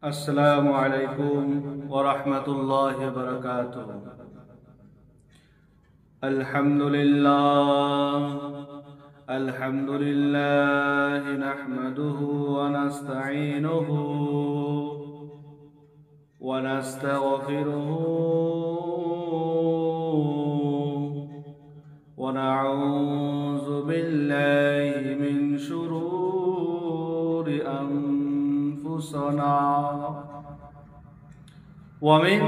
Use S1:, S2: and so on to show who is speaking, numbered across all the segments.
S1: अस्सलामु अलैकुम वरहमतुल्लाहि वबरकातुहू। अल्हम्दुलिल्लाह नहमदुहु व नस्तईनुहु व नस्तगफिरुहु व नऊज़ु बिल्लाहि मिन शुरूरि अनफुसिना व मिन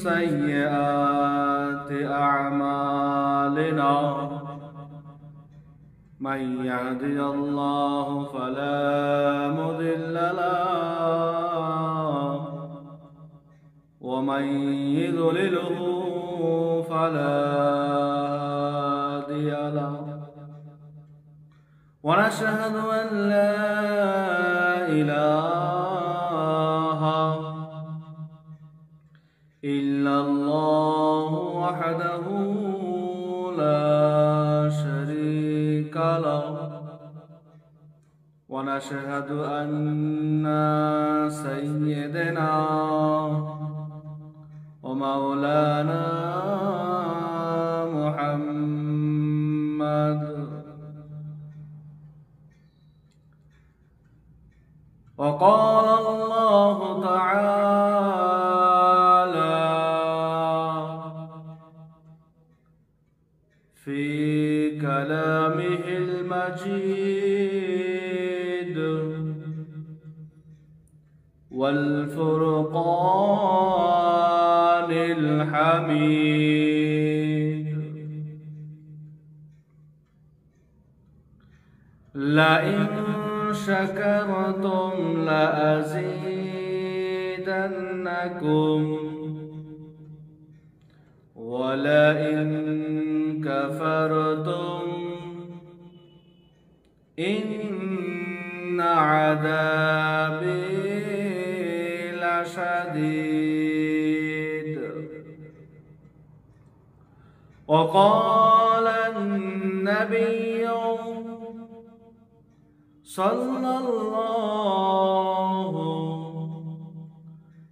S1: सय्यिआति अअमालिना। मन यहदिहिल्लाहु फला मुदिल्ल लहु व मन युद्लिल्हु फला हादिय लहु। व नशहदु अन ला इलाहा इल्लल्लाहु वहदहु ला शरीका लहु। व नशहदु अन्ना सय्यिदना व मौलाना मुहम्मद। وقال الله تعالى في كلامه المجيد والفرقان الحميد: لئن شكرتم لأزيدنكم ولئن كفرتم إن عذابي لشديد. وقال النبي صلى الله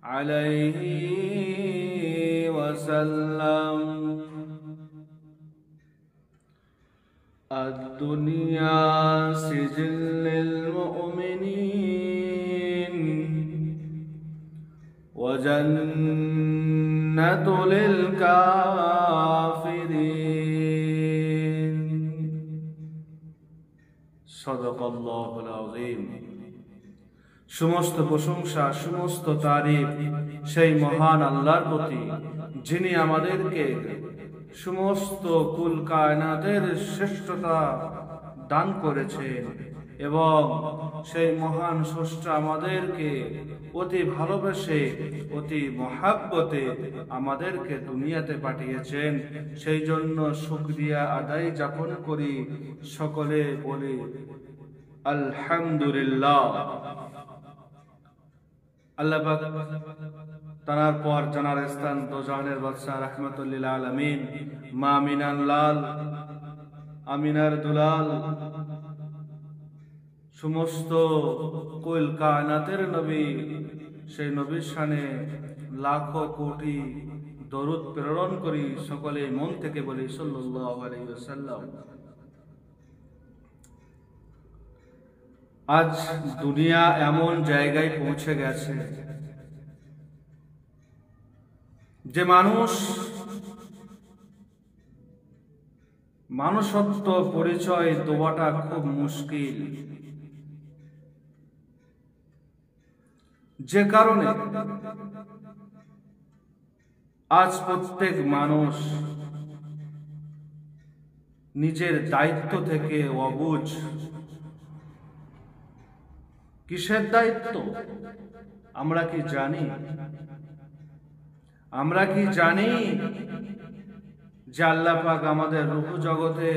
S1: عليه وسلم: الدنيا سجن للمؤمنين وجنة للكافرين. সদাকাল্লাহুল আযীম। সমস্ত প্রশংসা, সমস্ত তারিফ সেই মহান আল্লাহর প্রতি, যিনি আমাদেরকে সমস্ত কুল কায়নাতের শ্রেষ্ঠতা দান করেছেন এবং সেই মহান স্রষ্টা আমাদেরকে অতি ভালোবেসে, অতি মহাব্বতে আমাদেরকে দুনিয়াতে পাঠিয়েছেন। সেই জন্য শুকরিয়া আদায় যাপন করি, সকলে বলি আলহামদুলিল্লাহ। আল্লাহ পাক তার পর জানার স্থান দোজাহানের বাদশাহ রাহমাতুল লিল আলামিন মা আমিনার লাল, আমিনার দুলাল, সমস্ত কুল কায়নাতের নবী, সেই নবীর শানে লাখো কোটি দরুদ প্রেরণ করি, সকলে মন থেকে বলি সাল্লাল্লাহু আলাইহি ওয়াসাল্লাম। আজ দুনিয়া এমন জায়গায় পৌঁছে গেছে যে মানুষত্ব পরিচয় দেওয়াটা খুব মুশকিল। যে কারণে আজ প্রত্যেক মানুষ নিজের দায়িত্ব থেকে অবুঝ। কিসের দায়িত্ব? আমরা কি জানি? আমরা কি জানি যে আল্লাহ পাক আমাদের রূহ জগতে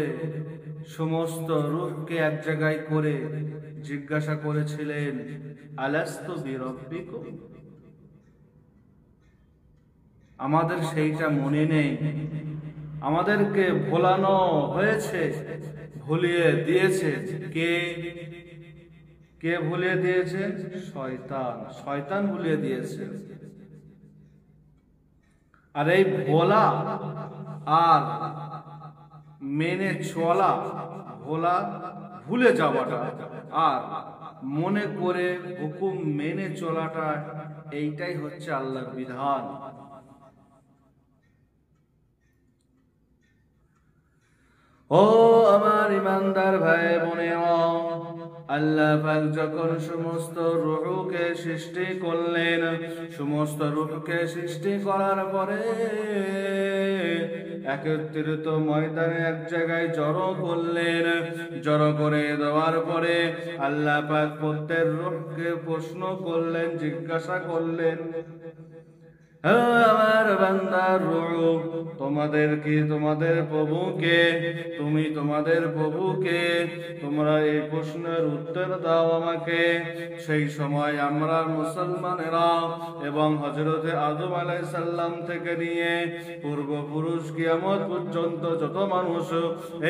S1: সমস্ত রূহকে এক জায়গায় করে জিজ্ঞাসা করেছিলেন, আলাস্তু বিরব্বিকুম? আমাদের সেইটা মনে নেই, আমাদেরকে ভোলানো হয়েছে, ভুলিয়ে দিয়েছে। কে ভুলিয়ে দিয়েছে? শয়তান। শয়তান ভুলিয়ে দিয়েছে। আর এই ভোলা আর মেনে চলা, ভোলা ভুলে যাওয়াটা আর মনে করে হুকুম মেনে চলাটা, এইটাই হচ্ছে আল্লাহর বিধান। ও আমার ইমানদার ভাই বোনেরা, আল্লাহ পাক যখন সমস্ত রূহকে সৃষ্টি করলেন, সমস্ত রূহকে সৃষ্টি করার পরে একত্রিত ময়দানে এক জায়গায় জড়ো করলেন। জড়ো করে দেওয়ার পরে আল্লাহ পাক প্রত্যেক রূহকে প্রশ্ন করলেন, জিজ্ঞাসা করলেন, আমার বান্দার রূহ, তোমাদের কি তোমাদের প্রভুকে, তুমি তোমাদের প্রভুকে, তোমরা এই প্রশ্নের উত্তর দাও আমাকে। সেই সময় আমরা মুসলমানেরা এবং হযরতে আদম আলাইহিস সালাম থেকে নিয়ে পূর্বপুরুষ কিয়ামত পর্যন্ত যত মানুষ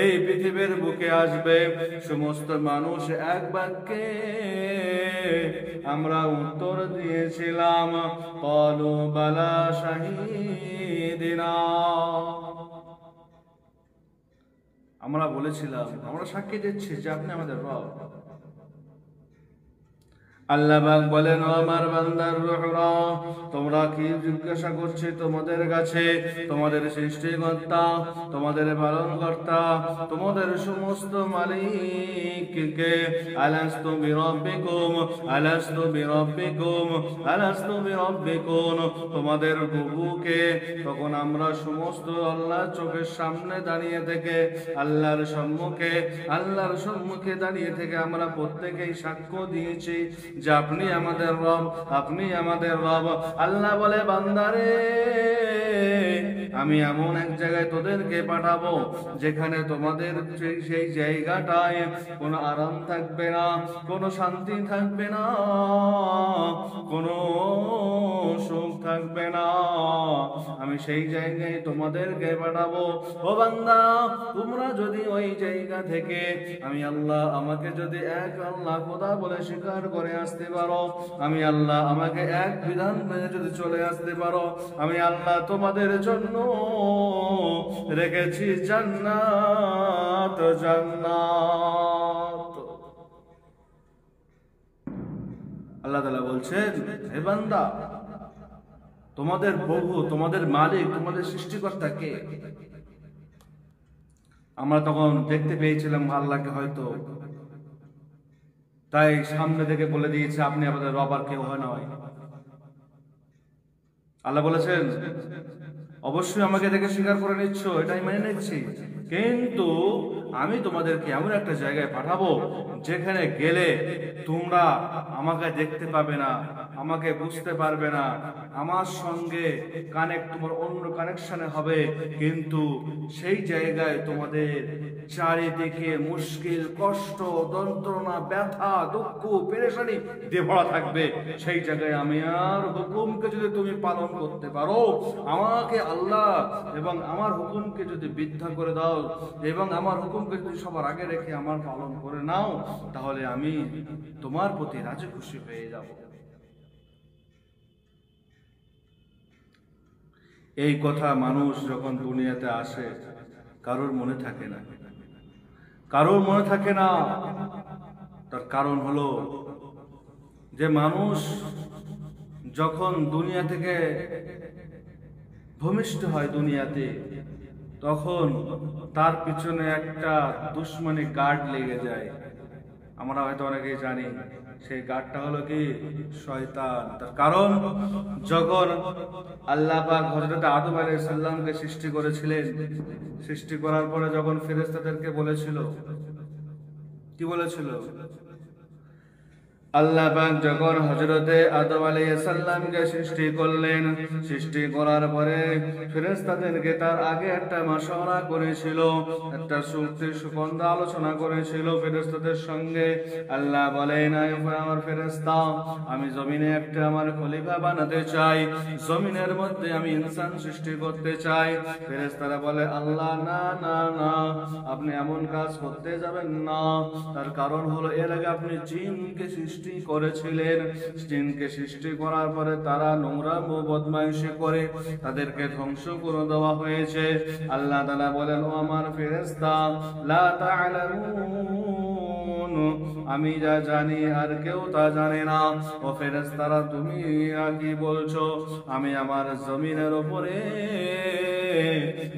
S1: এই পৃথিবীর বুকে আসবে, সমস্ত মানুষ এক বাক্যে আমরা উত্তর দিয়েছিলাম, ক্বালু বালা শাহীদিনা। আমরা বলেছিলাম, আমরা সাক্ষী দিচ্ছি যে আপনি আমাদের রব। আল্লাহ পাক বলেন, আমার বান্দার রূহরা, তোমরা কি জিজ্ঞাসা করছে তোমাদের কাছে? তোমাদের সৃষ্টিকর্তা, তোমাদের পালনকর্তা, তোমাদের সমস্ত মালিককে, আলাস্তু বিরাব্বিকুম, আলাস্তু বিরাব্বিকুম, আলাস্তু বিরাব্বিকুম, তোমাদের প্রভুকে। তখন আমরা সমস্ত আল্লাহর চোখের সামনে দাঁড়িয়ে থেকে, আল্লাহর সম্মুখে দাঁড়িয়ে থেকে আমরা প্রত্যেকেই সাক্ষ্য দিয়েছি যে আপনি আমাদের রব, আপনি আমাদের রব। আল্লাহ বলে, বান্দারে, আমি এমন এক জায়গায় তোদেরকে পাঠাবো যেখানে তোমাদের সেই জায়গাটায় কোনো আরাম থাকবে না, কোনো শান্তি থাকবে না, কোনো সুখ থাকবে না। আমি সেই জায়গায় তোমাদেরকে পাঠাবো। ও বান্দা, তোমরা যদি ওই জায়গা থেকে আমি আল্লাহ আমাকে যদি এক আল্লাহ খোদা বলে স্বীকার করে আসতে পারো, আমি আল্লাহ আমাকে এক বিধান মেনে যদি চলে আসতে পারো, আমি আল্লাহ তোমাদের জন্য রেখেছি জান্নাত, জান্নাত। আল্লাহ তাআলা বলছেন, হে বান্দা, তোমাদের প্রভু, তোমাদের মালিক, তোমাদের সৃষ্টিকর্তা কে? আমরা তখন দেখতে পেয়েছিলাম আল্লাহকে, হয়তো তাই সামনে থেকে বলে দিয়েছে আপনি আমাদের রব, আর কেউ হয় না। আল্লাহ বলেছেন, অবশ্যই আমাকে দেখে স্বীকার করে নিচ্ছ, এটাই মেনে নিচ্ছি, কিন্তু আমি তোমাদেরকে এমন একটা জায়গায় পাঠাবো যেখানে গেলে তোমরা আমাকে দেখতে পাবে না, আমাকে বুঝতে পারবে না, আমার সঙ্গে তোমার অন্য কানেকশনে হবে, কিন্তু সেই জায়গায় তোমাদের চারিদিকে মুশকিল, কষ্ট, যন্ত্রণা, ব্যথা, দুঃখ, পেরেশানি দিয়ে ভরা থাকবে। সেই জায়গায় আমি আর হুকুমকে যদি তুমি পালন করতে পারো, আমাকে আল্লাহ এবং আমার হুকুমকে যদি বৃদ্ধা করে দাও এবং আমার হুকুমকে যদি সবার আগে রেখে আমার পালন করে নাও, তাহলে আমি তোমার প্রতি রাজি খুশি হয়ে যাব। এই কথা মানুষ যখন দুনিয়াতে আসে কারোর মনে থাকে না, কারোর মনে থাকে না। তার কারণ হলো যে মানুষ যখন দুনিয়া থেকে ভূমিষ্ঠ হয় দুনিয়াতে, তখন তার পিছনে একটা দুশ্মনী গার্ড লেগে যায়। আমরা হয়তো অনেকেই জানি সেই গার্ডটা হলো কি? শয়তান। তার কারণ যখন আল্লাহ পাক হযরত আদম আলাইহিস সালামকে সৃষ্টি করেছিলেন, সৃষ্টি করার পরে যখন ফেরেশতাদেরকে বলেছিল, কি বলেছিল? আল্লাহ পাক যখন হযরতে আদম আলাইহিস সালামকে সৃষ্টি করলেন, সৃষ্টি করার পরে ফেরেশতাদেরকে তার আগে একটা মাশওয়ারা করেছিল, একটা যুক্তি সুকন্ধা আলোচনা করেছিল ফেরেশতাদের সঙ্গে। আল্লাহ বলেন, আমার ফেরেশতা, আমি জমিনে একটা আমার খলিফা বানাতে চাই, জমিনের মধ্যে আমি ইনসান সৃষ্টি করতে চাই। ফেরেশতারা বলে, আল্লাহ না না না, আপনি এমন কাজ করতে যাবেন না। তার কারণ হলো, এর আগে আপনি জিনকে সৃষ্টি করেছিলেন, জিনকে সৃষ্টি করার পরে তারা নোংরা ও বদমাইশি করে তাদেরকে ধ্বংস করে দেওয়া হয়েছে। আল্লাহ তাআলা বলেন, ও আমার ফেরেশতা, লা তা'লামুন, আমি যা জানি আর কেউ তা জানে না। ও ফেরেশতারা, তুমি কি বলছো? আমি আমার জমিনের উপরে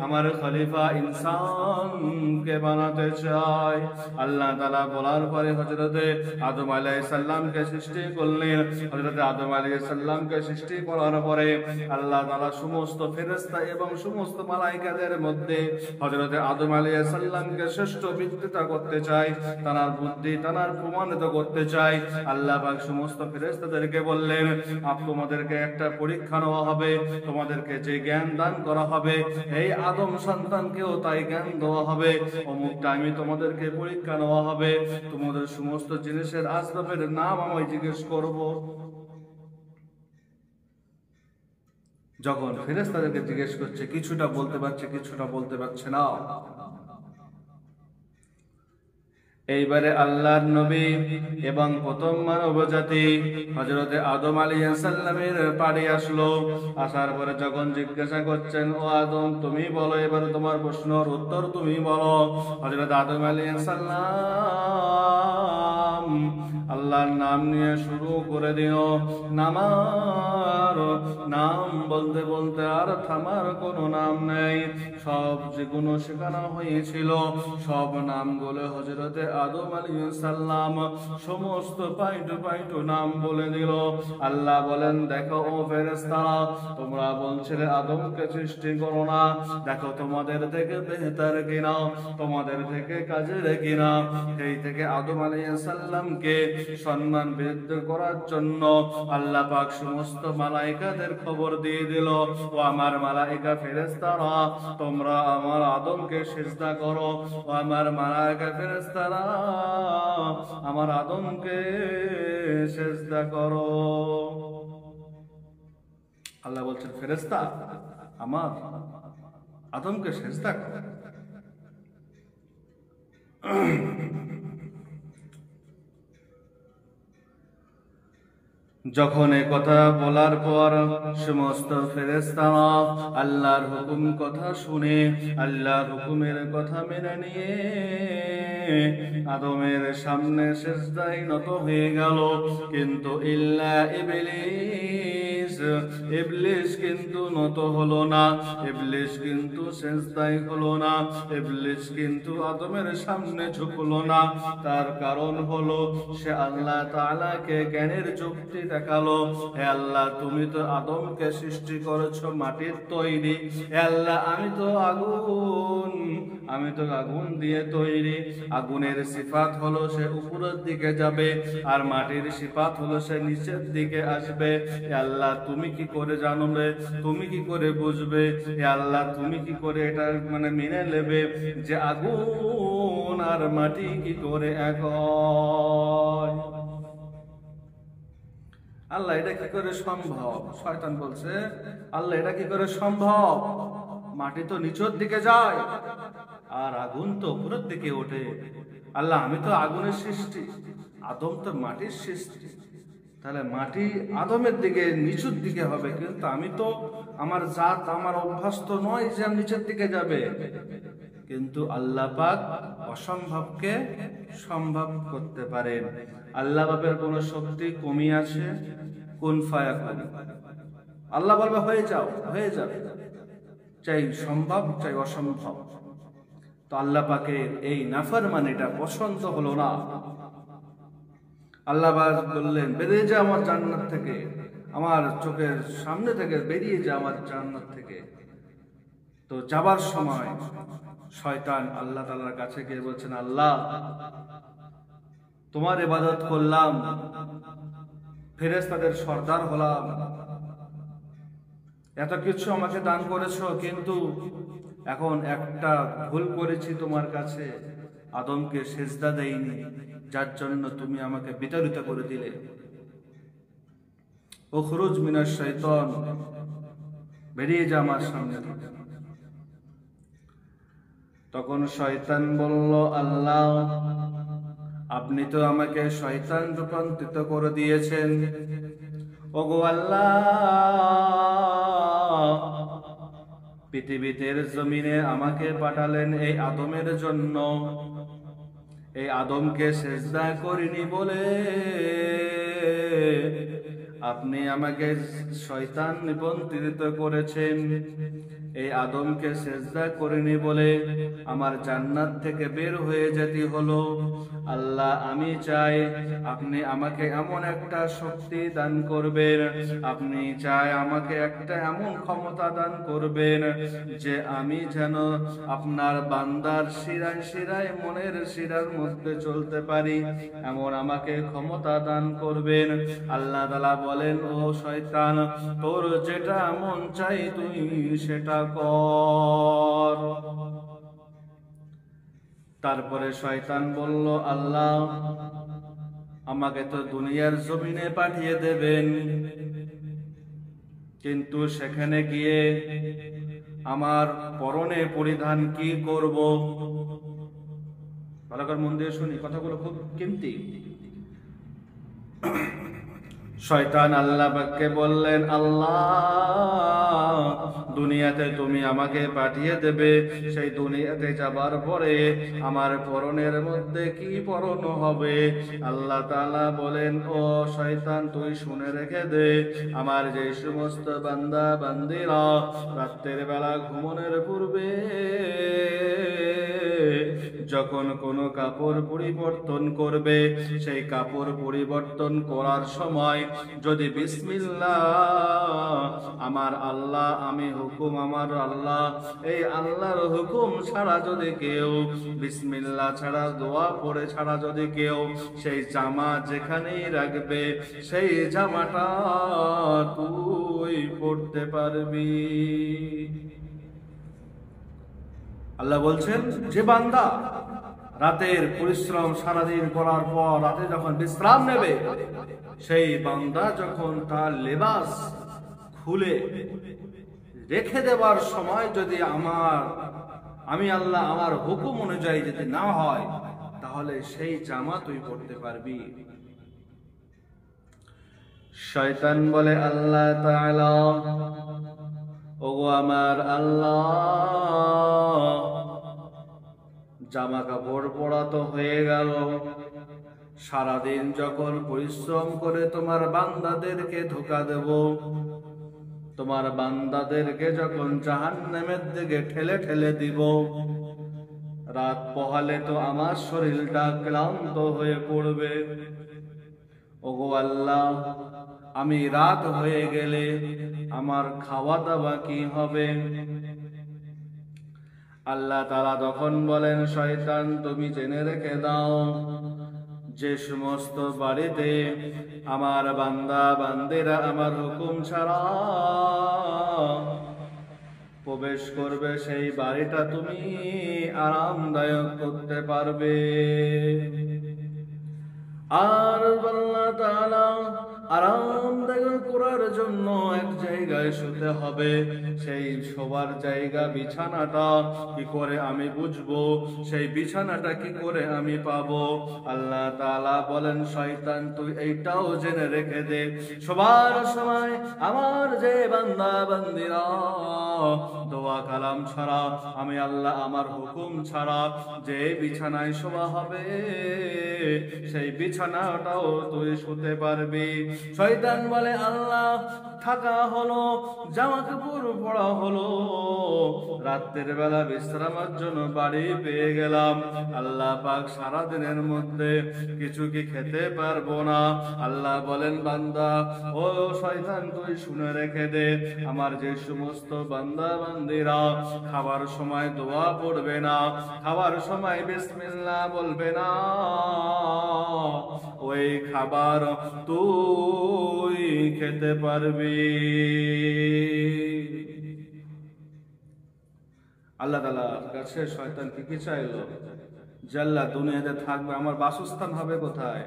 S1: আমার খলিফা ইনসানকে বানাতে চাই। আল্লাহ তাআলা বলার পরে হযরতে আদম আলাইহিস সালামকে সৃষ্টি করলেন। হযরতে আদম আলাইহিস সালামকে সৃষ্টি করার পরে আল্লাহ তাআলা সমস্ত ফেরেশতা এবং সমস্ত মালায়েকাদের মধ্যে হযরতে আদম আলাইহিস সালামকে শ্রেষ্ঠ ব্যক্তিত্ব করতে চাই, তার বুদ্ধি তার প্রমাণিত করতে চাই। আল্লাহ পাক সমস্ত ফেরেশতাদেরকে বললেন, তোমাদেরকে একটা পরীক্ষা নেওয়া হবে, তোমাদেরকে যে জ্ঞান দান করা হবে এই আদম সন্তানকেও তাই জ্ঞান দেওয়া হবে। অমুক টাইমে তোমাদেরকে পরীক্ষা নেওয়া হবে, তোমাদের সমস্ত জিনিসের আসবাবের নাম আমি জিজ্ঞেস করব। যখন ফেরেশতাদেরকে জিজ্ঞেস করছে, কিছুটা বলতে পারছে, কিছুটা বলতে পারছে না। এইবারে আল্লাহর নবী এবং প্রথম মানব জাতি হযরতে আদম আলাইহিস সালামের পাড়ে আসলো। আসার পরে যখন জিজ্ঞাসা করছেন, ও আদম, তুমি বলো, এবার তোমার প্রশ্নের উত্তর তুমি বলো। হযরতে আদম আলাইহিস সালাম আল্লাহর নাম নিয়ে শুরু করে দিও। নামার নাম বলতে বলতে আর থামার কোনো নাম নেই। সব যেগুলো শেখানো হয়েছিল সব নামগুলো হযরতে আদম আলাইহিস সালাম সমস্ত পাইটু পাইটু নাম বলে দিল। আল্লাহ বলেন, দেখো ও ফেরেশতারা, তোমরা বলছিলে আদমকে সৃষ্টি করো না, দেখো তোমাদের থেকে বেহতর কিনা, তোমাদের থেকে কাজের কিনা। এই থেকে আদম আলাইহিস সালামকে সম্মান বৃদ্ধি করার জন্য আল্লাহ পাক সমস্ত মালায়েকাদের খবর দিয়ে দিল, ও আমার মালায়েকা ফেরেশতারা, তোমরা আমার আদমকে সিজদা করো। ও আমার মালায়েকা ফেরেশতারা, আমার আদমকে সিজদা করো। আল্লাহ বলছেন, ফেরেশতা, আমার আদমকে সিজদা করো। যখন এই কথা বলার পর সমস্ত ফেরেশতারা আল্লাহর হুকুম কথা শুনে আল্লাহর হুকুমের কথা মেনে নিয়ে আদমের সামনে সিজদায় নত হয়ে গেল। কিন্তু ইল্লা ইবলিস, ইবলিস কিন্তু নত হলো না, ইবলিস কিন্তু সিজদায় হলো না, ইবলিস কিন্তু আদমের সামনে ঝুঁকলো না। তার কারণ হলো, সে আল্লাহ তাআলাকে জ্ঞানের যুক্তি দেখালো। হে আল্লাহ, তুমি তো আদমকে সৃষ্টি করেছো মাটির তৈরি, হে আল্লাহ আমি তো আগুন, আমি তো আগুন দিয়ে তৈরি। আগুনের সিফাত হলো সে উপরের দিকে যাবে, আর মাটির সিফাত হলো সে নিচের দিকে আসবে। হে আল্লাহ, তুমি কি করে জানবে, তুমি কি করে বুঝবে, হে আল্লাহ তুমি কি করে এটা মেনে নেবে যে আগুন আর মাটি কি করে এক হয়? আল্লাহ এটা কি করে সম্ভব? শয়তান বলছে, আল্লাহ এটা কি করে সম্ভব? মাটি তো নিচের দিকে যায় আর আগুন তো উপরের দিকে ওঠে। আল্লাহ, আমি তো আগুনের সৃষ্টি, আদম তো মাটির সৃষ্টি, তাহলে মাটি আদমের দিকে নিচের দিকে হবে, কিন্তু আমি তো, আমার জাত, আমার অভ্যাস তো নয় যে নিচের দিকে যাবে। কিন্তু আল্লাহ পাক অসম্ভবকে সম্ভব করতে পারেন। আল্লাহ পাকের কোন শক্তি কমি আছে? কুন ফায়াকুন, আল্লাহ বলবে হয়ে যাও, হয়ে যাবে, চাই সম্ভব চাই অসম্ভব। তো আল্লাহ পাকের এই নাফরমানিটা পছন্দ হলো না। আল্লাহ পাক বললেন, বেরিয়ে যা আমার জান্নাত থেকে, আমার চোখের সামনে থেকে বেরিয়ে যা আমার জান্নাত থেকে। তো যাবার সময় শয়তান আল্লাহ তাআলার কাছে গিয়ে বলছেন, আল্লাহ তোমার ইবাদত করলাম, ফেরেশতাদের সর্দার হলাম, এত কিছু আমাকে দান করেছো, কিন্তু এখন একটা ভুল করেছি তোমার কাছে, আদমকে সেজদা দেইনি, যার জন্য তুমি আমাকে বিতাড়িত করে দিলে। উখরুজ মিনাশ শাইতান, বেরিয়ে যা আমার সামনে থেকে। তখন শয়তান বলল, আল্লাহ আপনি তো আমাকে শয়তান রূপান্তরিত করে দিয়েছেন। ওগো আল্লাহ, পৃথিবীতে জমিনে আমাকে পাঠালেন এই আদমের জন্য, এই আদমকে সেজদা করিনি বলে আপনি আমাকে শয়তান নিবন্ধিত করেছেন। এই আদমকে সেজদা করিনি বলে আমার জান্নাত থেকে বের হয়ে যেতে হলো। আল্লাহ, আমি চাই আপনি আমাকে এমন একটা শক্তি দান করবেন, আপনি চাই আমাকে একটা এমন ক্ষমতা দান করবেন যে আমি যেন আপনার বান্দার শিরায় শিরায়, মনের শিরার মধ্যে চলতে পারি, এমন আমাকে ক্ষমতা দান করবেন। আল্লাহ তাআলা বলেন, ও শয়তান, তোর যেটা মন চাই তুই সেটা কর। তারপরে শয়তান বলল, আল্লাহ আমাকে তো দুনিয়ার জমিনে পাঠিয়ে দেবেন, কিন্তু সেখানে গিয়ে আমার পরনে পরিধান কি করব? ভালো করে মন দিয়ে শুনি, কথাগুলো খুব কিমতি। শয়তান আল্লাহ পাককে বললেন, আল্লাহ দুনিয়াতে তুমি আমাকে পাঠিয়ে দেবে, সেই দুনিয়াতে যাবার পরে আমার পরনের মধ্যে কি পরন হবে? আল্লাহ তাআলা বলেন, ও শয়তান তুই শুনে রেখে দে, আমার যে সমস্ত বান্দা বান্দিরা রাতের বেলা ঘুমানোর পূর্বে যখন কোনো কাপড় পরিবর্তন করবে, সেই কাপড় পরিবর্তন করার সময় যদি বিসমিল্লাহ আমার আল্লাহ, আমি হুকুম আমার আল্লাহ, এই আল্লাহর হুকুম ছাড়া যদি কেউ, বিসমিল্লাহ ছাড়া, দোয়া পড়ে ছাড়া যদি কেউ সেই জামা যেখানেই রাখবে, সেই জামাটা তুই পড়তে পারবি। আল্লাহ বলছেন, যে বান্দা রাতের পরিশ্রম সারাদিন করার পর রাতে যখন বিশ্রাম নেবে, সেই বান্দা যখন তার লেবাস খুলে রেখে দেবার সময় যদি আমি আল্লাহ আমার হুকুম অনুযায়ী যদি না হয়, তাহলে সেই জামা তুই পড়তে পারবি। শয়তান বলে, আল্লাহ তাআলা, ওগো আমার আল্লাহ, জামা কাপড় পরা তো হয়ে গেল, সারাদিন যখন পরিশ্রম করে তোমার বান্দাদেরকে ধোঁকা দেব, তোমার বান্দাদেরকে যখন জাহান্নামের দিকে ঠেলে ঠেলে দিব, রাত পোহালে তো আমার শরীরটা ক্লান্ত হয়ে পড়বে। ওগো আল্লাহ, আমি রাত হয়ে গেলে আমার খাওয়া দাওয়া কি হবে? আল্লাহ তাআলা তখন বলেন, শয়তান তুমি জেনে রেখে দাও, যে সমস্ত বাড়িতে আমার বান্দা বান্দিরা আমার হুকুম ছাড়া প্রবেশ করবে, সেই বাড়িটা তুমি আরামদায়ক করতে পারবে। আর আল্লাহ তাআলা আরামদায়ক করার জন্য এক জায়গায় শুতে হবে, সেই শোবার জায়গা বিছানাটা কি করে আমি বুঝবো? সেই বিছানাটা কি করে আমি পাবো? আল্লাহ তাআলা বলেন, শয়তান তুই এইটাও জেনে রেখে দে, শোবার সময় আমার যে বান্দা বান্দিরা দোয়া কালাম ছাড়া, আমি আল্লাহ আমার হুকুম ছাড়া যে বিছানায় শোয়া হবে, সেই বিছানাটাও তুই শুতে পারবি। শয়তান বলে, আল্লাহ থাকা হলো, জামা কাপড় পরা হলো, রাতের বেলা বিশ্রামের জন্য বাড়ি পেয়ে গেলাম। আল্লাহ পাক সারাদিনের মধ্যে কিছু কি খেতে পারবো না। আল্লাহ বলেন, বান্দা ও শয়তান, তুই শুনে রেখে দে, আমার যে সমস্ত বান্দা বান্দিরা খাবার সময় দোয়া পড়বে না, খাবার সময় বিসমিল্লাহ বলবে না, ওই খাবার তুই খেতে পারবি। আল্লাহ তাআলার কাছে শয়তান কি চাইলো? যে আল্লাহ দুনিয়াতে থাকবে, আমার বাসস্থান হবে কোথায়?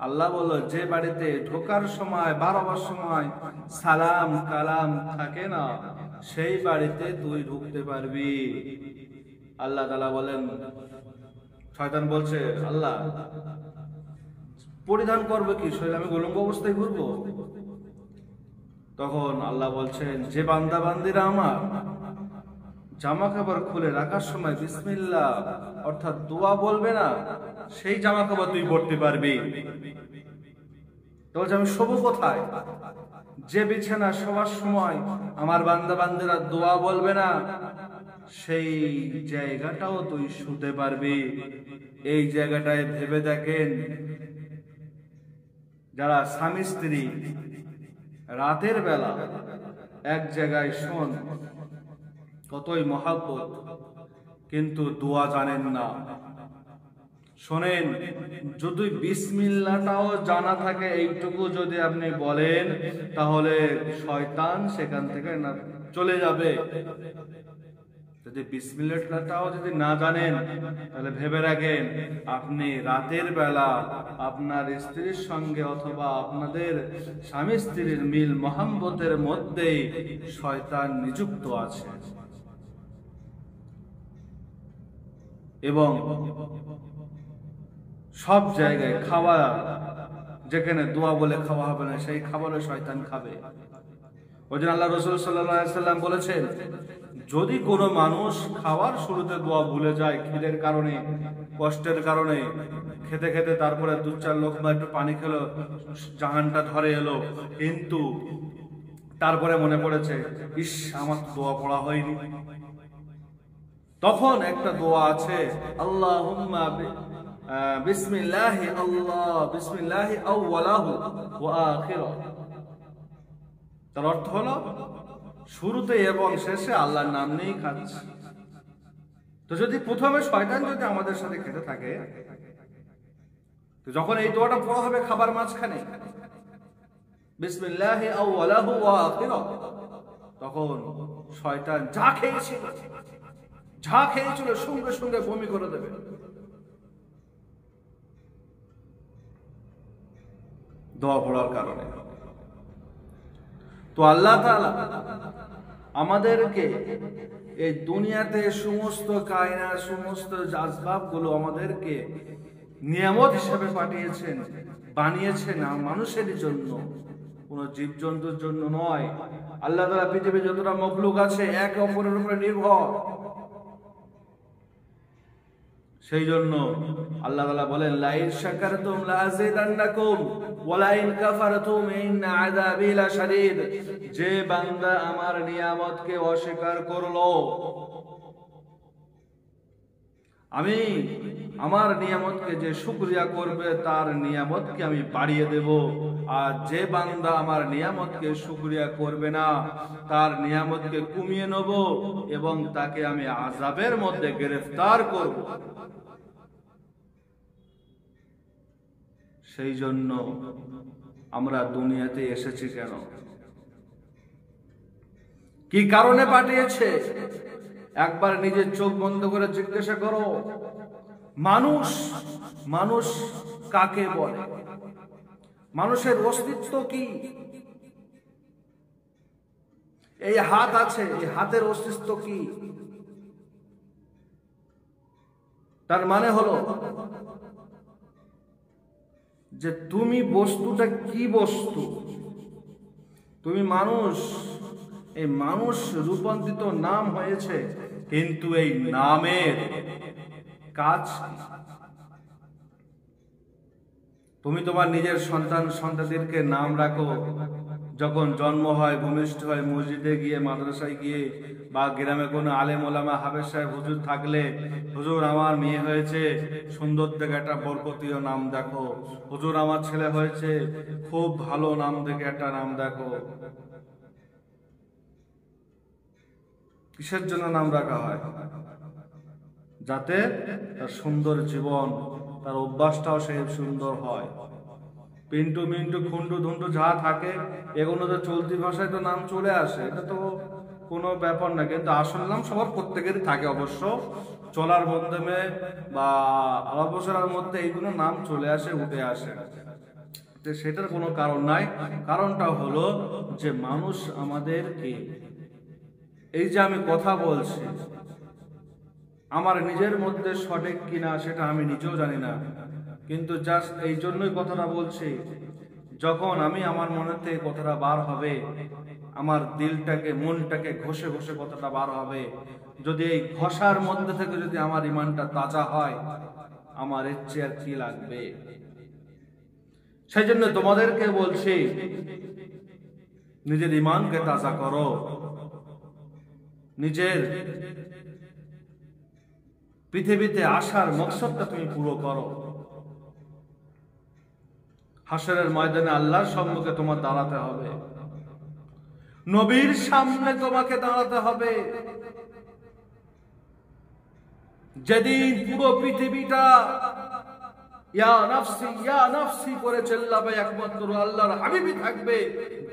S1: আল্লাহ বলল, যে বাড়িতে ঢোকার সময় বারবার সময় সালাম কালাম থাকে না, সেই বাড়িতে তুই ঢুকতে পারবি। আল্লাহ তাআলা বলেন, শয়তান বলছে, আল্লাহ পরিধান করবে কি? শরীরে আমি উলঙ্গ অবস্থায় ঘুরবো? তখন আল্লাহ বলছেন, যে বান্দা বান্দিরা আমার জামা কাপড় খুলে রাখার সময় বিসমিল্লাহ অর্থাৎ দোয়া বলবে না, সেই জামা কাপড় তুই পরতে পারবি। তো আমি শোবো কোথায়? যে বিছানা শোবার সময় আমার বান্দা বান্দিরা দোয়া বলবে না, সেই জায়গাটাও তুই শুতে পারবি। এই জায়গাটায় ভেবে দেখেন, যারা স্বামী স্ত্রী রাতের বেলা এক জায়গায় শোন, কতই মহাব্বত, কিন্তু দোয়া জানেন না। শোনেন, যদি বিসমিল্লাহটাও জানা থাকে, এইটুকু যদি আপনি বলেন, তাহলে শয়তান সেখান থেকে না চলে যাবে। যদি বিসমিল্লাহটাও যদি না জানেন, তাহলে ভেবে রাখেন, আপনি রাতের বেলা আপনার স্ত্রীর সঙ্গে অথবা আপনাদের স্বামী স্ত্রীর মিল মহাব্বতের মধ্যেই শয়তান নিযুক্ত আছে। এবং সব জায়গায় খাওয়া, যেখানে দোয়া বলে খাওয়া হবে না, সেই খাবারে শয়তান খাবে। ওই জন্য আল্লাহ রাসূল সাল্লাল্লাহু আলাইহি সাল্লাম বলেছেন, যদি কোনো মানুষ খাওয়ার শুরুতে দোয়া ভুলে যায়, খিদের কারণে, কষ্টের কারণে, খেতে খেতে তারপরে দু চার লোকমা একটু পানি খেলো, জাহানটা ধরে এলো, কিন্তু তারপরে মনে পড়েছে, ইস আমার দোয়া পড়া হয়নি, তখন একটা দোয়া আছে, আল্লাহুম্মা বিসমিল্লাহি আল্লাহ বিসমিল্লাহি আউওয়ালাহু ওয়া আখিরাহু। তার অর্থ হলো, শুরুতে এবং শেষে আল্লাহর নাম নিয়েই খাচ্ছি। তো যদি প্রথমে শয়তান যদি আমাদের সাথে খেতে থাকে, তো যখন এই দোয়াটা পড়া হবে খাবার মাঝখানে, বিসমিল্লাহি আউওয়ালাহু ওয়া আখিরাহু, তখন শয়তান যা খেয়েছিল সঙ্গে সঙ্গে বমি করে দেবে। দোয়া পড়ার কারণে। তো আল্লাহ তাআলা আমাদেরকে এই দুনিয়াতে সমস্ত কায়নাত, সমস্ত আসবাব গুলো আমাদেরকে নিয়ামত হিসেবে পাঠিয়েছেন, বানিয়েছেন মানুষের জন্য, কোন জীবজন্তুর জন্য নয়। আল্লাহ তাআলা পৃথিবীর যতটা মখলুক আছে একে অপরের উপরে নির্ভর। সেই জন্য আল্লাহ তাআলা বলেন, লাইন শাকারতুম লাযিদান্নাকুম ওয়া লাইন কাফারতুম ইন্না আযাবি লাশাদীদ। যে বান্দা আমার নিয়ামতকে অস্বীকার করলো, আমি আমার নিয়ামতকে যে শুকরিয়া করবে, তার নিয়ামতকে আমি বাড়িয়ে দেব। আর যে বান্দা আমার নিয়ামতকে শুকরিয়া করবে না, তার নিয়ামতকে কমিয়ে নেব এবং তাকে আমি আযাবের মধ্যে গ্রেফতার করব। সেই জন্য আমরা দুনিয়াতে এসেছি কেন, কি কারণে পাঠিয়েছে, একবার নিজের চোখ বন্ধ করে জিজ্ঞাসা করো। মানুষ কাকে বলে? মানুষের অস্তিত্ব কি? এই হাত আছে, এই হাতের অস্তিত্ব কি? তার মানে হলো যে তুমি বস্তুটা কি বস্তু, তুমি মানুষ। এই মানুষ রূপান্তরিত নাম হয়েছে, কিন্তু এই নামের কাজ, তুমি তোমার নিজের সন্তানদেরকে নাম রাখো, যখন জন্ম হয়, ভূমিষ্ঠ হয়, মসজিদে গিয়ে, মাদ্রাসায় গিয়ে, বা গ্রামে কোনো আলেম ওলামা হাফেজ সাহেব হুজুর থাকলে, হুজুর আমার মেয়ে হয়েছে, সুন্দর দেখে একটা বরকতীয় নাম দেখো, হুজুর আমার ছেলে হয়েছে, খুব ভালো নাম দেখে একটা নাম দেখো। কিসের জন্য নাম রাখা হয়? যাতে তার সুন্দর জীবন, তার অভ্যাসটাও সেই সুন্দর হয়। পিন্টু মিন্টু খুন্ডু ধুন্ডু যা থাকে, এগুলো তো চলতি ভাষায় তো নাম চলে আসে, এটা তো কোনো ব্যাপার না। কিন্তু আসল নাম সবার প্রত্যেকেরই থাকে অবশ্য, চলার মাধ্যমে বা অবসরের মধ্যে এইগুলো নাম চলে আসে, উঠে আসে, সেটার কোনো কারণ নাই। কারণটা হলো যে মানুষ আমাদেরকে, এই যে আমি কথা বলছি, আমার নিজের মধ্যে সঠিক কিনা সেটা আমি নিজেও জানি না, কিন্তু জাস্ট এই জন্যই কথাটা বলছি, যখন আমি আমার মনের থেকে কথাটা বার হবে, আমার দিলটাকে মনটাকে ঘষে ঘষে কথাটা বার হবে, যদি এই ঘষার মধ্যে থেকে যদি আমার ইমানটা তাজা হয়, আমার ইচ্ছে আর কি লাগবে। সেই জন্য তোমাদেরকে বলছি, নিজের ইমানকে তাজা করো, নিজের পৃথিবীতে আসার মকসদটা তুমি পুরো করো। হাসরের ময়দানে আল্লাহর সম্মুখে তোমার দাঁড়াতে হবে, নবীর সামনে তোমাকে দাঁড়াতে হবে। যেদিন পুরো পৃথিবীটা ইয়া নাফসি করে চিল্লাবে, একমাত্র আল্লাহর হাবিবই থাকবে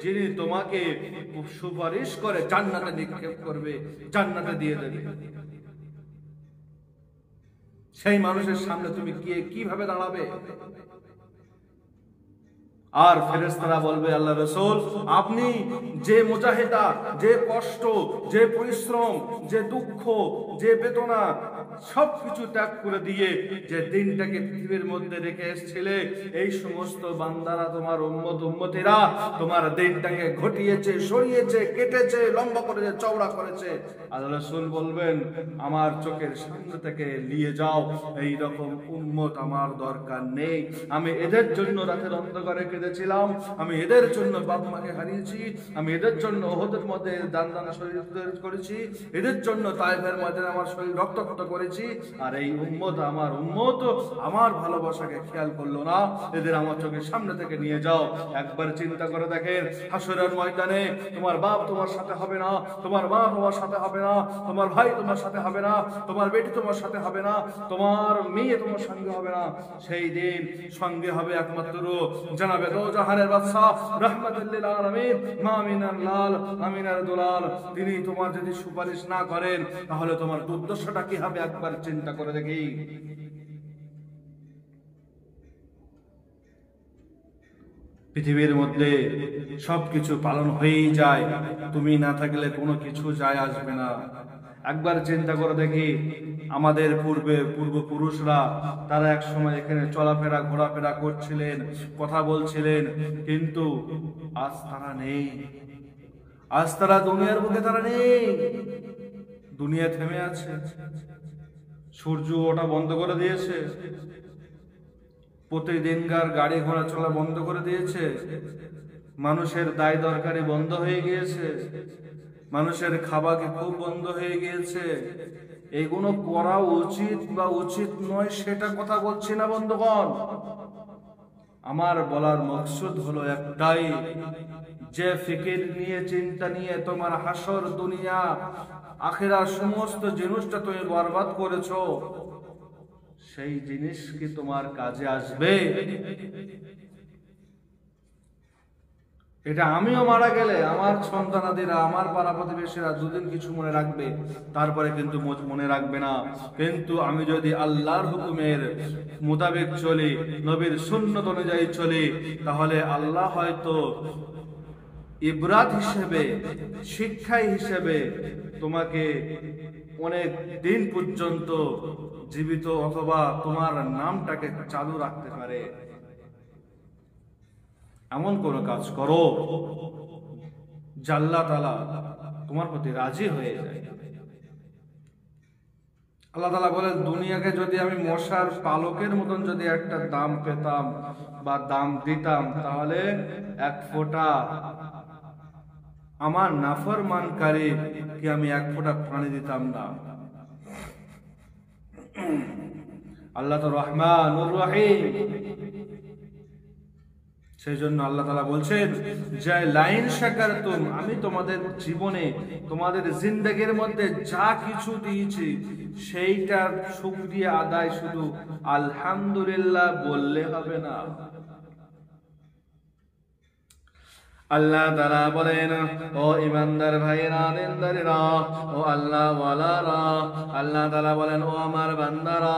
S1: যিনি তোমাকে সুপারিশ করে জান্নাতে নিক্ষেপ করবে, জান্নাতে দিয়ে দেবে। সেই মানুষের সামনে তুমি কিভাবে দাঁড়াবে? আর ফেরেশতারা বলবে, আল্লাহ রাসূল, আপনি যে মুজাহিদা, যে কষ্ট, যে পরিশ্রম, যে দুঃখ, যে বেদনা সবকিছু ত্যাগ করে দিয়ে যে দিনটাকে পৃথিবীর মধ্যে রেখে এসেছিলে, এই সমস্ত বান্দারা তোমার উম্মত উম্মতিরা তোমার দিনটাকে ঘটিয়েছে, সরিয়েছে, কেটেছে, লম্বা করেছে, চওড়া করেছে। আল্লাহ রাসূল বলবেন, আমার চোখের সামনে থেকে নিয়ে যাও, এই রকম উম্মত আমার দরকার নেই। আমি এদের জন্য রাতের অন্ধকারে কেঁদেছিলাম, আমি এদের জন্য বাপ মাকে হারিয়েছি, আমি এদের জন্য ওহদের মধ্যে দান দান শরীর করেছি, এদের জন্য তায়েফের মধ্যে আমার শরীর রক্তক্ষত করেছি। আর এই উম্মত আমার ভালোবাসাকে খেয়াল করলো না, এদের আমার চোখের সামনে থেকে নিয়ে যাও। একবার চিন্তা করে দেখেন, হাসরের ময়দানে তোমার বাপ তোমার সাথে হবে না, তোমার মা তোমার সাথে হবে না, তোমার ভাই তোমার সাথে হবে না, তোমার বেটি তোমার সাথে হবে না, তোমার মেয়ে তোমার সঙ্গে হবে না। সেই দিন সঙ্গে হবে একমাত্র জনাবে দো জাহানের বাদশা রাহমাতুল লিল আলামিন মা মিনার লাল আমিনার দুলাল। তিনি তোমার যদি সুপারিশ না করেন, তাহলে তোমার দুর্দশাটা কি হবে একবার চিন্তা করে দেখি। পৃথিবীর মধ্যে সবকিছু পালন হয়েই যায়, তুমি না থাকলে কোনো কিছু যায় আসবে না। একবার চিন্তা করে দেখি, আমাদের পূর্বপুরুষরা তারা এক সময় এখানে চলাফেরা ঘোরাফেরা করছিলেন, কথা বলছিলেন, কিন্তু আজ তারা নেই, আজ তারা দুনিয়ার বুকে তারা নেই। দুনিয়া থেমে আছে, সূর্য ওটা বন্ধ করে দিয়েছে, প্রতিদিনকার গাড়ি ঘোড়া চলা বন্ধ করে দিয়েছে, মানুষের দায় দরকারি বন্ধ হয়ে গিয়েছে, মানুষের খাবারকে খুব বন্ধ হয়ে গিয়েছে। এগুলো করা উচিত বা উচিত নয় সেটা কথা বলছি না বন্ধুগণ, আমার বলার মকসদ হলো একটাই, যে ফিকির নিয়ে চিন্তা নিয়ে তোমার হাসর দুনিয়া আখিরার সমস্ত জিনিসটা তুমি বরবাদ করেছো, সেই জিনিস কি তোমার কাজে আসবে? এটা আমিও মারা গেলে আমার সন্তানাদিরা, আমার পাড়া প্রতিবেশীরা দুদিন কিছু মনে রাখবে, তারপরে কিন্তু মনে রাখবে না। কিন্তু আমি যদি আল্লাহর হুকুমের মোতাবেক চলি, নবীর সুন্নত অনুযায়ী চলি, তাহলে আল্লাহ হয়তো ইবরাত হিসেবে, শিক্ষাই হিসেবে তোমাকে অনেক দিন পর্যন্ত জীবিত অথবা তোমার নামটাকে চালু রাখতে পারে। এমন কোন কাজ করো যে আল্লাহ তাআলা তোমার প্রতি রাজি হয়ে যায়। আল্লাহ তাআলা বলেন, দুনিয়াকে যদি আমি মশার পালকের মতন যদি একটা দাম পেতাম বা দাম দিতাম, তাহলে এক ফোঁটা আমার নাফরমানকারী কি আমি এক ফোঁটা পানি দিতাম না। আল্লাহ তো রহমানুর রহিম। সেই জন্য আল্লাহ তাআলা বলছেন যে লাইন শাকারতুম, আমি তোমাদের জীবনে তোমাদের জিন্দেগির মধ্যে যা কিছু দিয়েছি সেইটার শুকরিয়া আদায় শুধু আলহামদুলিল্লাহ বললে হবে না। আল্লাহ তাআলা বলেন, ও ইমানদার ভাইরা, দিনদারেরা, ও আল্লাহ ওয়ালারা, আল্লাহ তাআলা বলেন, ও আমার বান্দারা,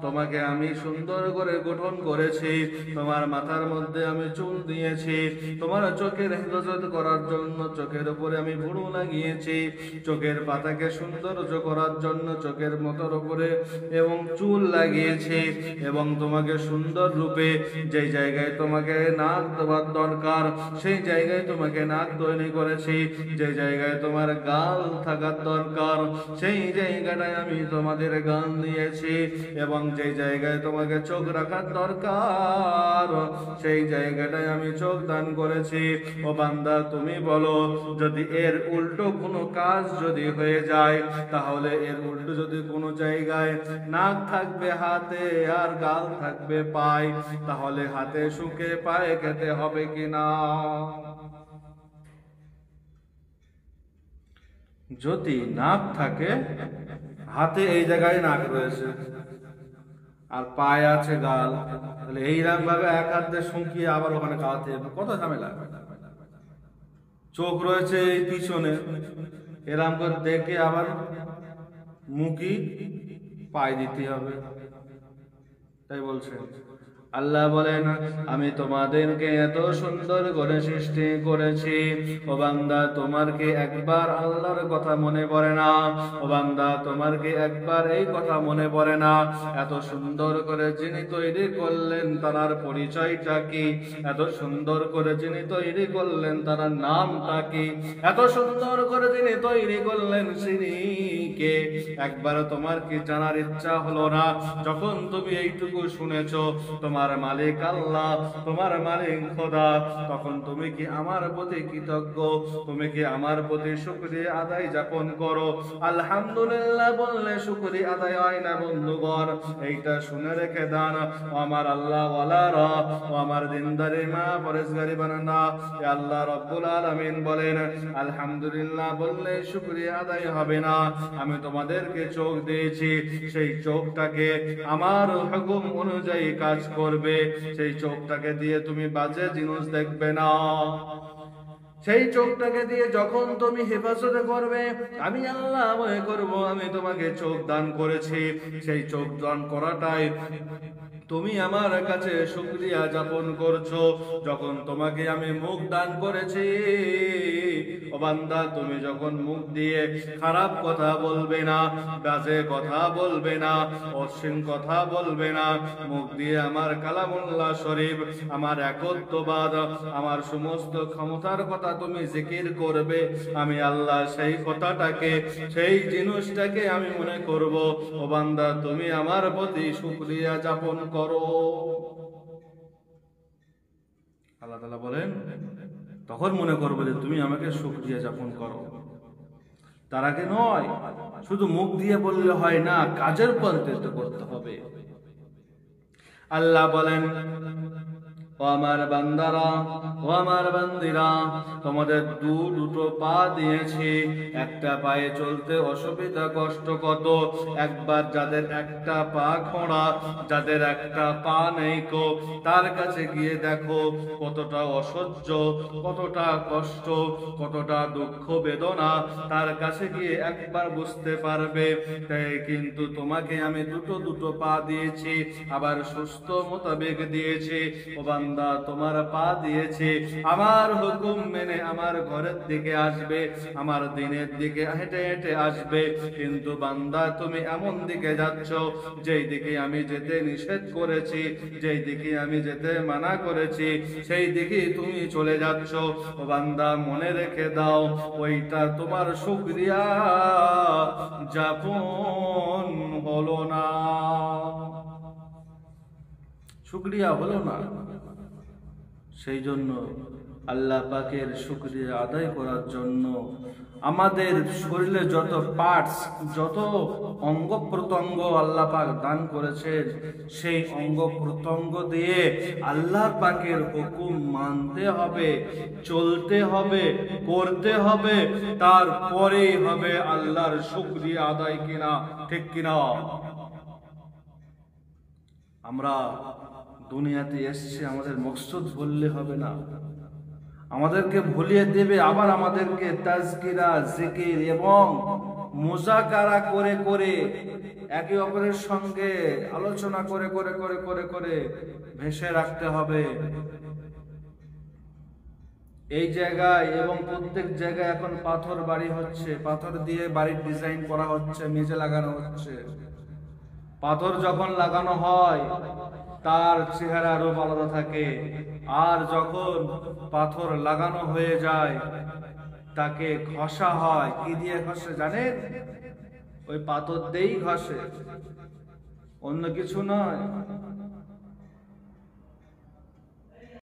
S1: তোমাকে আমি সুন্দর করে গঠন করেছি, তোমার মাথার মধ্যে আমি চুল দিয়েছি, তোমার চোখের হেফাজত করার জন্য চোখের উপরে আমি ভুরু লাগিয়েছি, চোখের পাতাকে সৌন্দর্য করার জন্য চোখের মতর উপরে এবং চুল লাগিয়েছি, এবং তোমাকে সুন্দর রূপে যেই জায়গায় তোমাকে নাক দেওয়ার দরকার সেই জায়গায় তোমাকে নাক তৈরি করেছি, যে জায়গায় তোমার গাল থাকার দরকার সেই জায়গাটায় আমি তোমাদের গাল দিয়েছি, এবং যে জায়গায় তোমাকে চোখ রাখার দরকার সেই জায়গাটায় আমি চোখ দান করেছি। ও বান্দা, তুমি বলো, যদি এর উল্টো কোনো কাজ যদি হয়ে যায়, তাহলে এর উল্টো যদি কোনো জায়গায় নাক থাকবে হাতে আর গাল থাকবে পায়ে, তাহলে হাতে শুকে পায়ে খেতে হবে কিনা? যদি নাক থাকে, হাতে এই জায়গায় নাক রয়েছে আর পায়ে আছে গাল, তাহলে এইরকম ভাবে এক হাত দিয়ে শুকিয়ে আবার ওখানে খাওয়াতে হবে, কত ঝামেলা। চোখ রয়েছে এই পিছনে, এরকম করে দেখে আবার মুখি পায়ে দিতে হবে। তাই বলছে আল্লাহ বলেন, আমি তোমাদেরকে এত সুন্দর করে সৃষ্টি করেছি, ও বান্দা তোমার কি একবার আল্লাহর কথা মনে পড়ে না? ও বান্দা তোমার কি একবার এই কথা মনে পড়ে না, এত সুন্দর করে যিনি তৈরি করলেন তার পরিচয়টা কি? এত সুন্দর করে যিনি তৈরি করলেন তার নামটা কি? এত সুন্দর করে যিনি তৈরি করলেন তিনি কে? একবার তোমার কি জানার ইচ্ছা হলো না? যখন তুমি এইটুকু শুনেছো তোমার মালিক আল্লাহ, তোমার মালিক খোদা, তখন তুমি কি আমার প্রতি কৃতজ্ঞ? তুমি কি আমার প্রতি শুকরিয়া আদায় যাপন করো? আলহামদুলিল্লাহ বললে শুকরিয়া আদায় হয় না বন্ধুগণ, এইটা শুনে রেখে দান। আমার আল্লাহ ওয়ালারা, ও আমার দিনদারি মা পরেশগারি বানানা, আল্লাহ রাব্বুল আলামিন বলেন, আলহামদুলিল্লাহ বললে শুকরিয়া আদায় হবে না। আমি তোমাদেরকে চোখ দিয়েছি, সেই চোখটাকে আমার হুকুম অনুযায়ী কাজ করবে, সেই চোখটাকে দিয়ে তুমি বাজে জিনিস দেখবে না। সেই চোখটাকে দিয়ে যখন তুমি হেফাজতে করবে, আমি আল্লাহ মনে করব আমি তোমাকে চোখ দান করেছি, সেই চোখ দান করাটাই তুমি আমার কাছে শুকরিয়া যাপন করছো। যখন তোমাকে আমি মুখ দান করেছি, ও বান্দা তুমি যখন মুখ দিয়ে খারাপ কথা বলবে না, বাজে কথা বলবে না, অশ্লীল কথা বলবে না, মুখ দিয়ে আমার কালামুল্লাহ শরীফ, আমার একত্ববাদ, আমার সমস্ত ক্ষমতার কথা তুমি জিকির করবে, আমি আল্লাহ সেই কথাটাকে, সেই জিনিসটাকে আমি মনে করব, ও বান্দা তুমি আমার প্রতি শুকরিয়া যাপন করো। আল্লাহ তাআলা বলেন, তখন মনে করবে যে তুমি আমাকে শুকরিয়া যাপন করো। তার আগে নয়, শুধু মুখ দিয়ে বললে হয় না, কাজের পরিণত করতে হবে। আল্লাহ বলেন, ও আমার বান্দারা, ও আমার বান্দিরা, তোমাদের দুটো পা দিয়েছি, একটা পায়ে চলতে অসুবিধা কষ্ট কত। একবার যাদের একটা পা খোঁড়া, যাদের একটা পা নেই কো, তার কাছে গিয়ে দেখো কতটা অসহ্য, কতটা কষ্ট, কতটা দুঃখ বেদনা, তার কাছে গিয়ে একবার বুঝতে পারবে। তাই কিন্তু তোমাকে আমি দুটো পা দিয়েছি, আবার সুস্থ মোতাবেক দিয়েছি। ও বান্দা, তোমার পা দিয়েছি, আমার হুকুম মেনে আমার ঘরের দিকে আসবে, আমার দিনের দিকে হেঁটে হেঁটে আসবে, কিন্তু বান্দা তুমি এমন দিকে যাচ্ছ যেই দিকে আমি যেতে নিষেধ করেছি, যেই দিকে আমি যেতে মানা করেছি, সেই দিকে তুমি চলে যাচ্ছ। ও বান্দা, মনে রেখে দাও, ওইটা তোমার শুকরিয়া যাপন হলো না, শুকরিয়া হলো না। সেই জন্য আল্লাহ পাকের শুকরিয়া আদায় করার জন্য আমাদের শরীরে যত পার্টস, যত অঙ্গ প্রত্যঙ্গ আল্লাহ পাক দান করেছেন, সেই অঙ্গ প্রত্যঙ্গ দিয়ে আল্লাহ পাকের হুকুম মানতে হবে, চলতে হবে, করতে হবে, তারপরেই হবে আল্লাহর শুকরিয়া আদায়, কিনা ঠিক কিনা? আমরা দুনিয়াতে এসেছি, আমাদের মকসুদ বললে হবে না, আমাদেরকে ভুলিয়ে দেবে, আবার আমাদেরকে তাজকিরা, জিকির এবং মুজাকারা করে করে, একে অপরের সঙ্গে আলোচনা করে করে করে করে করে ভেসে রাখতে হবে। এই জায়গায় এবং প্রত্যেক জায়গায় এখন পাথর বাড়ি হচ্ছে, পাথর দিয়ে বাড়ির ডিজাইন করা হচ্ছে, মেঝে লাগানো হচ্ছে। পাথর যখন লাগানো হয় তার চেহারা রূপ আলাদা থাকে, আর যখন পাথর লাগানো হয়ে যায় তাকে ঘষা হয়। কি দিয়ে ঘষে জানেন? ওই পাথর দিয়েই ঘষে, অন্য কিছু নয়।